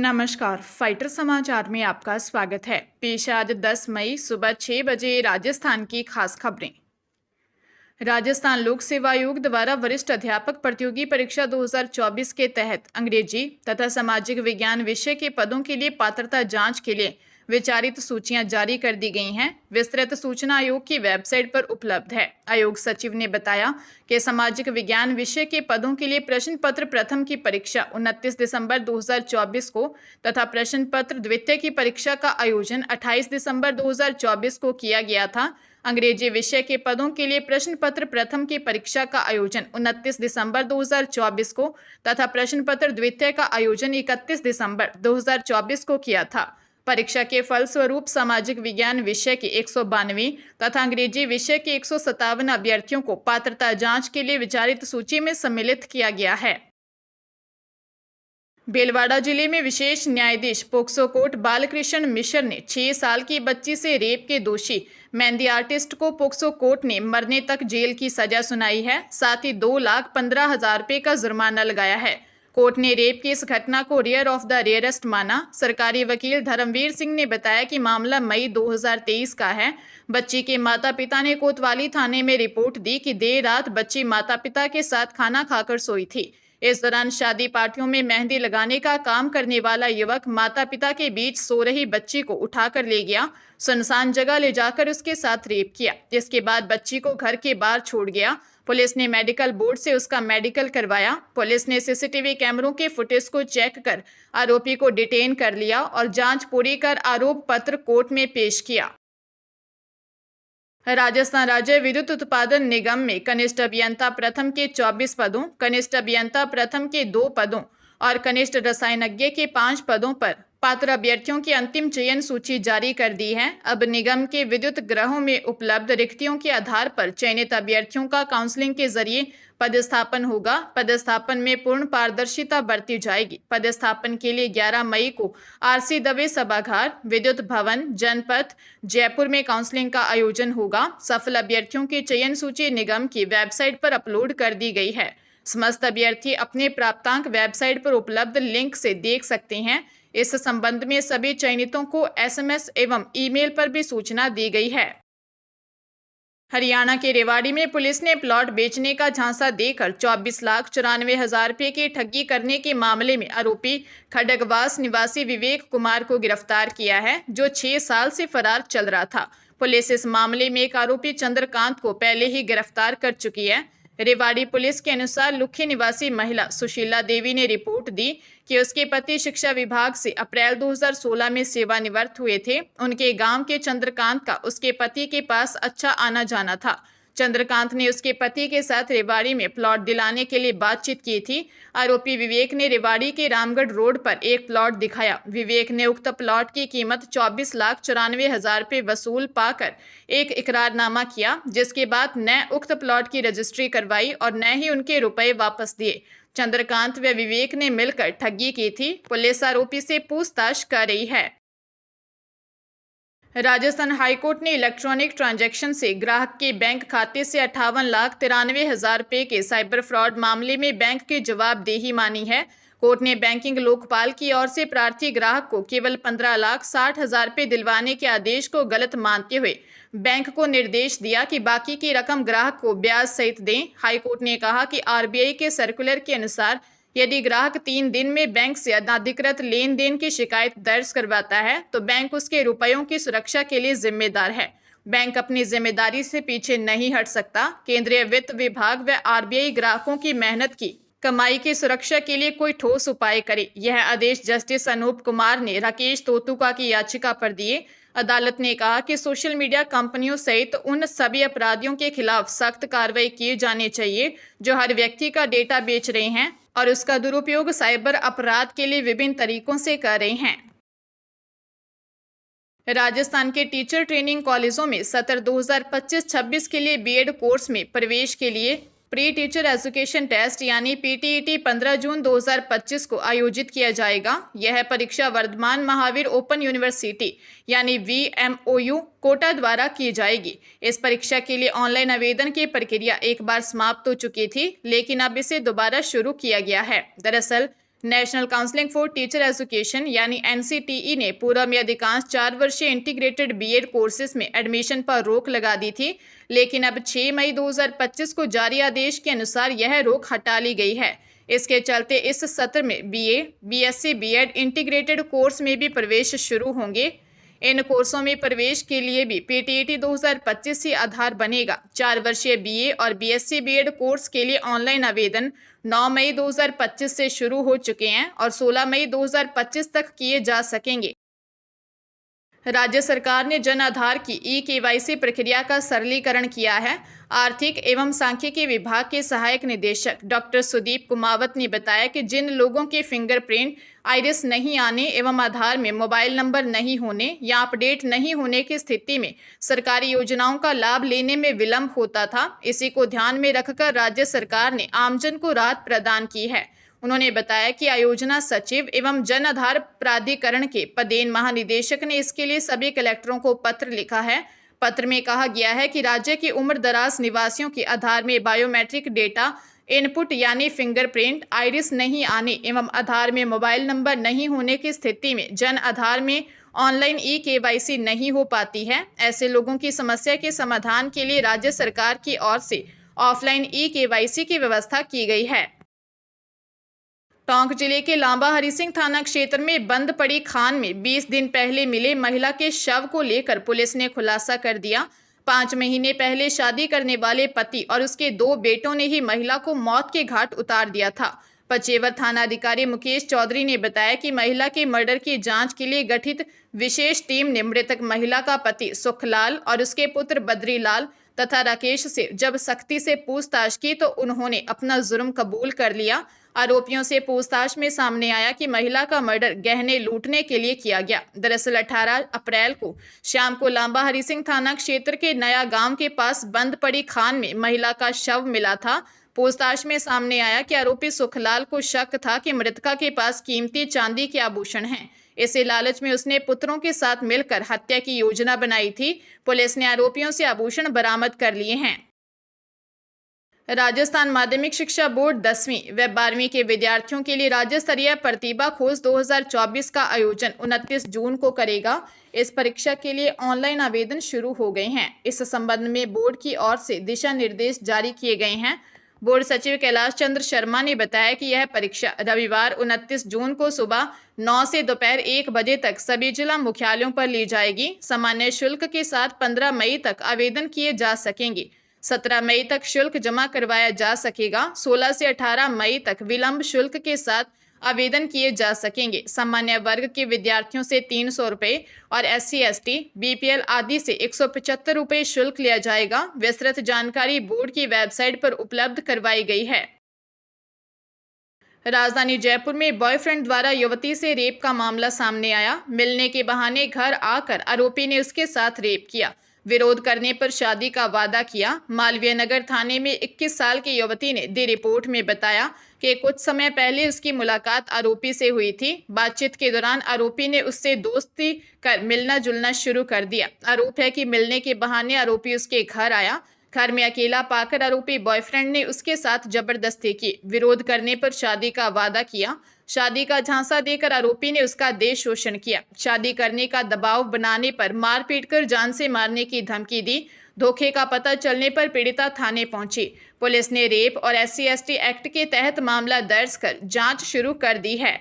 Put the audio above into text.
नमस्कार, फाइटर समाचार में आपका स्वागत है। पेश है आज 10 मई सुबह 6 बजे राजस्थान की खास खबरें। राजस्थान लोक सेवा आयोग द्वारा वरिष्ठ अध्यापक प्रतियोगी परीक्षा 2024 के तहत अंग्रेजी तथा सामाजिक विज्ञान विषय के पदों के लिए पात्रता जांच के लिए विचारित सूचियां जारी कर दी गई हैं। विस्तृत सूचना आयोग की वेबसाइट पर उपलब्ध है। आयोग सचिव ने बताया कि सामाजिक विज्ञान विषय के पदों के लिए प्रश्न पत्र प्रथम की परीक्षा 29 दिसंबर 2024 को तथा प्रश्न पत्र द्वितीय की परीक्षा का आयोजन 28 दिसंबर 2024 को किया गया था। अंग्रेजी विषय के पदों के लिए प्रश्न पत्र प्रथम की परीक्षा का आयोजन 29 दिसंबर 2024 को तथा प्रश्न पत्र द्वितीय का आयोजन 31 दिसंबर 2024 को किया था। परीक्षा के फलस्वरूप सामाजिक विज्ञान विषय के 192 तथा अंग्रेजी विषय के 157 अभ्यर्थियों को पात्रता जांच के लिए विचारित सूची में सम्मिलित किया गया है। भीलवाड़ा जिले में विशेष न्यायाधीश पोक्सो कोर्ट बालकृष्ण मिश्र ने 6 साल की बच्ची से रेप के दोषी मेहंदी आर्टिस्ट को पोक्सो कोर्ट ने मरने तक जेल की सजा सुनाई है। साथ ही 2,15,000 रुपये का जुर्माना लगाया है। कोर्ट ने रेप की इस घटना को रेयर ऑफ द रेयरेस्ट माना। सरकारी वकील धर्मवीर सिंह ने बताया कि मामला मई 2023 का है। बच्ची के माता पिता ने कोतवाली थाने में रिपोर्ट दी कि देर रात बच्ची माता पिता के साथ खाना खाकर सोई थी। इस दौरान शादी पार्टियों में मेहंदी लगाने का काम करने वाला युवक माता पिता के बीच सो रही बच्ची को उठाकर ले गया, सुनसान जगह ले जाकर उसके साथ रेप किया। इसके बाद बच्ची को घर के बाहर छोड़ गया। पुलिस ने मेडिकल बोर्ड से उसका मेडिकल करवाया। पुलिस ने सीसीटीवी कैमरों के फुटेज को चेक कर आरोपी को डिटेन कर लिया और जांच पूरी कर आरोप पत्र कोर्ट में पेश किया। राजस्थान राज्य विद्युत उत्पादन निगम में कनिष्ठ अभियंता प्रथम के 24 पदों, कनिष्ठ अभियंता प्रथम के 2 पदों और कनिष्ठ रसायनज्ञ के 5 पदों पर पात्र अभ्यर्थियों की अंतिम चयन सूची जारी कर दी है। अब निगम के विद्युत गृहों में उपलब्ध रिक्तियों के आधार पर चयनित अभ्यर्थियों का काउंसलिंग के जरिए पदस्थापन होगा। पदस्थापन में पूर्ण पारदर्शिता बरती जाएगी। पदस्थापन के लिए 11 मई को आरसी दवे सभागार, विद्युत भवन, जनपथ, जयपुर में काउंसलिंग का आयोजन होगा। सफल अभ्यर्थियों की चयन सूची निगम की वेबसाइट पर अपलोड कर दी गई है। समस्त अभ्यर्थी अपने प्राप्तांक वेबसाइट पर उपलब्ध लिंक से देख सकते हैं। इस संबंध में सभी चयनितों को एसएमएस एवं ईमेल पर भी सूचना दी गई है। हरियाणा के रेवाड़ी में पुलिस ने प्लॉट बेचने का झांसा देकर 24,94,000 रुपये की ठगी करने के मामले में आरोपी खडगवास निवासी विवेक कुमार को गिरफ्तार किया है, जो 6 साल से फरार चल रहा था। पुलिस इस मामले में एक आरोपी चंद्रकांत को पहले ही गिरफ्तार कर चुकी है। रेवाड़ी पुलिस के अनुसार लुखी निवासी महिला सुशीला देवी ने रिपोर्ट दी कि उसके पति शिक्षा विभाग से अप्रैल 2016 में सेवानिवृत्त हुए थे। उनके गांव के चंद्रकांत का उसके पति के पास अच्छा आना जाना था। चंद्रकांत ने उसके पति के साथ रेवाड़ी में प्लॉट दिलाने के लिए बातचीत की थी। आरोपी विवेक ने रेवाड़ी के रामगढ़ रोड पर एक प्लॉट दिखाया। विवेक ने उक्त प्लॉट की कीमत 24,94,000 रुपये वसूल पाकर एक इकरारनामा किया, जिसके बाद न उक्त प्लॉट की रजिस्ट्री करवाई और न ही उनके रुपए वापस दिए। चंद्रकांत व विवेक ने मिलकर ठगी की थी। पुलिस आरोपी से पूछताछ कर रही है। राजस्थान हाईकोर्ट ने इलेक्ट्रॉनिक ट्रांजैक्शन से ग्राहक के बैंक खाते से 58,93,000 रुपये के साइबर फ्रॉड मामले में बैंक की जवाबदेही मानी है। कोर्ट ने बैंकिंग लोकपाल की ओर से प्रार्थी ग्राहक को केवल 15,60,000 रुपये दिलवाने के आदेश को गलत मानते हुए बैंक को निर्देश दिया कि बाकी की रकम ग्राहक को ब्याज सहित दें। हाईकोर्ट ने कहा कि आरबीआई के सर्कुलर के अनुसार यदि ग्राहक 3 दिन में बैंक से अनाधिकृत लेन देन की शिकायत दर्ज करवाता है तो बैंक उसके रुपयों की सुरक्षा के लिए जिम्मेदार है। बैंक अपनी जिम्मेदारी से पीछे नहीं हट सकता। केंद्रीय वित्त विभाग व आरबीआई ग्राहकों की मेहनत की कमाई की सुरक्षा के लिए कोई ठोस उपाय करे। यह आदेश जस्टिस अनूप कुमार ने राकेश तोतुका की याचिका पर दिए। अदालत ने कहा कि सोशल मीडिया कंपनियों सहित उन सभी अपराधियों के खिलाफ सख्त कार्रवाई की जानी चाहिए जो हर व्यक्ति का डेटा बेच रहे हैं और उसका दुरुपयोग साइबर अपराध के लिए विभिन्न तरीकों से कर रहे हैं। राजस्थान के टीचर ट्रेनिंग कॉलेजों में सत्र 2025-26 के लिए बीएड कोर्स में प्रवेश के लिए प्री टीचर एजुकेशन टेस्ट यानी पीटीईटी 15 जून 2025 को आयोजित किया जाएगा। यह परीक्षा वर्धमान महावीर ओपन यूनिवर्सिटी यानी वीएमओयू कोटा द्वारा की जाएगी। इस परीक्षा के लिए ऑनलाइन आवेदन की प्रक्रिया एक बार समाप्त हो चुकी थी, लेकिन अब इसे दोबारा शुरू किया गया है। दरअसल national counselling for teacher education यानी NCTE ने पूर्व में अधिकांश 4 वर्षीय इंटीग्रेटेड बीएड कोर्सेज में एडमिशन पर रोक लगा दी थी, लेकिन अब 6 मई 2025 को जारी आदेश के अनुसार यह रोक हटा ली गई है। इसके चलते इस सत्र में BA, BSc, BEd integrated course में भी प्रवेश शुरू होंगे। इन कोर्सों में प्रवेश के लिए भी PTET 2025 ही आधार बनेगा। 4 वर्षीय BA और BSc, BEd कोर्स के लिए ऑनलाइन आवेदन 9 मई 2025 से शुरू हो चुके हैं और 16 मई 2025 तक किए जा सकेंगे। राज्य सरकार ने जन आधार की eKYC प्रक्रिया का सरलीकरण किया है। आर्थिक एवं सांख्यिकी विभाग के सहायक निदेशक डॉक्टर सुदीप कुमावत ने बताया कि जिन लोगों के फिंगरप्रिंट, आइरिस नहीं आने एवं आधार में मोबाइल नंबर नहीं होने या अपडेट नहीं होने की स्थिति में सरकारी योजनाओं का लाभ लेने में विलंब होता था, इसी को ध्यान में रखकर राज्य सरकार ने आमजन को राहत प्रदान की है। उन्होंने बताया कि आयोजना सचिव एवं जन आधार प्राधिकरण के पदेन महानिदेशक ने इसके लिए सभी कलेक्टरों को पत्र लिखा है। पत्र में कहा गया है कि राज्य के उम्र दराज निवासियों के आधार में बायोमेट्रिक डेटा इनपुट यानी फिंगरप्रिंट, आइरिस नहीं आने एवं आधार में मोबाइल नंबर नहीं होने की स्थिति में जन आधार में ऑनलाइन eKYC नहीं हो पाती है। ऐसे लोगों की समस्या के समाधान के लिए राज्य सरकार की ओर से ऑफलाइन eKYC की व्यवस्था की गई है। टोंक जिले के लांबा हरिसिंह थाना क्षेत्र में बंद पड़ी खान में 20 दिन पहले मिले महिला के शव को लेकर पुलिस ने खुलासा कर दिया। 5 महीने पहले शादी करने वाले पति और उसके 2 बेटों ने ही महिला को मौत के घाट उतार दिया था। पचेवर थाना अधिकारी मुकेश चौधरी ने बताया कि महिला के मर्डर की जांच के लिए गठित विशेष टीम ने मृतक महिला का पति सुखलाल और उसके पुत्र बद्रीलाल तथा राकेश से जब सख्ती से पूछताछ की तो उन्होंने अपना जुर्म कबूल कर लिया। आरोपियों से पूछताछ में सामने आया कि महिला का मर्डर गहने लूटने के लिए किया गया। दरअसल 18 अप्रैल को शाम को लांबा हरिसिंह थाना क्षेत्र के नया गांव के पास बंद पड़ी खान में महिला का शव मिला था। पूछताछ में सामने आया कि आरोपी सुखलाल को शक था कि मृतका के पास कीमती चांदी के आभूषण हैं। इसी लालच में उसने पुत्रों के साथ मिलकर हत्या की योजना बनाई थी। पुलिस ने आरोपियों से आभूषण बरामद कर लिए हैं। राजस्थान माध्यमिक शिक्षा बोर्ड 10वीं व 12वीं के विद्यार्थियों के लिए राज्य स्तरीय प्रतिभा खोज 2024 का आयोजन 29 जून को करेगा। इस परीक्षा के लिए ऑनलाइन आवेदन शुरू हो गए हैं। इस संबंध में बोर्ड की ओर से दिशा निर्देश जारी किए गए हैं। बोर्ड सचिव कैलाश चंद्र शर्मा ने बताया कि यह परीक्षा रविवार 29 जून को सुबह 9 से दोपहर 1 बजे तक सभी जिला मुख्यालयों पर ली जाएगी। सामान्य शुल्क के साथ 15 मई तक आवेदन किए जा सकेंगे। 17 मई तक शुल्क जमा करवाया जा सकेगा। 16 से 18 मई तक विलंब शुल्क के साथ आवेदन किए जा सकेंगे। सामान्य वर्ग के विद्यार्थियों से 300 रुपये और SC, ST, BPL आदि से 175 रुपये शुल्क लिया जाएगा। विस्तृत जानकारी बोर्ड की वेबसाइट पर उपलब्ध करवाई गई है। राजधानी जयपुर में बॉयफ्रेंड द्वारा युवती से रेप का मामला सामने आया। मिलने के बहाने घर आकर आरोपी ने उसके साथ रेप किया। विरोध करने पर शादी का वादा किया। मालवीय नगर थाने में 21 साल की युवती ने दी रिपोर्ट में बताया कि कुछ समय पहले उसकी मुलाकात आरोपी से हुई थी। बातचीत के दौरान आरोपी ने उससे दोस्ती कर मिलना जुलना शुरू कर दिया। आरोप है कि मिलने के बहाने आरोपी उसके घर आया। घर में अकेला पाकर आरोपी बॉयफ्रेंड ने उसके साथ जबरदस्ती की। विरोध करने पर शादी का वादा किया। शादी का झांसा देकर आरोपी ने उसका देह शोषण किया। शादी करने का दबाव बनाने पर मारपीट कर जान से मारने की धमकी दी। धोखे का पता चलने पर पीड़िता थाने पहुंची। पुलिस ने रेप और SC, ST एक्ट के तहत मामला दर्ज कर जांच शुरू कर दी है।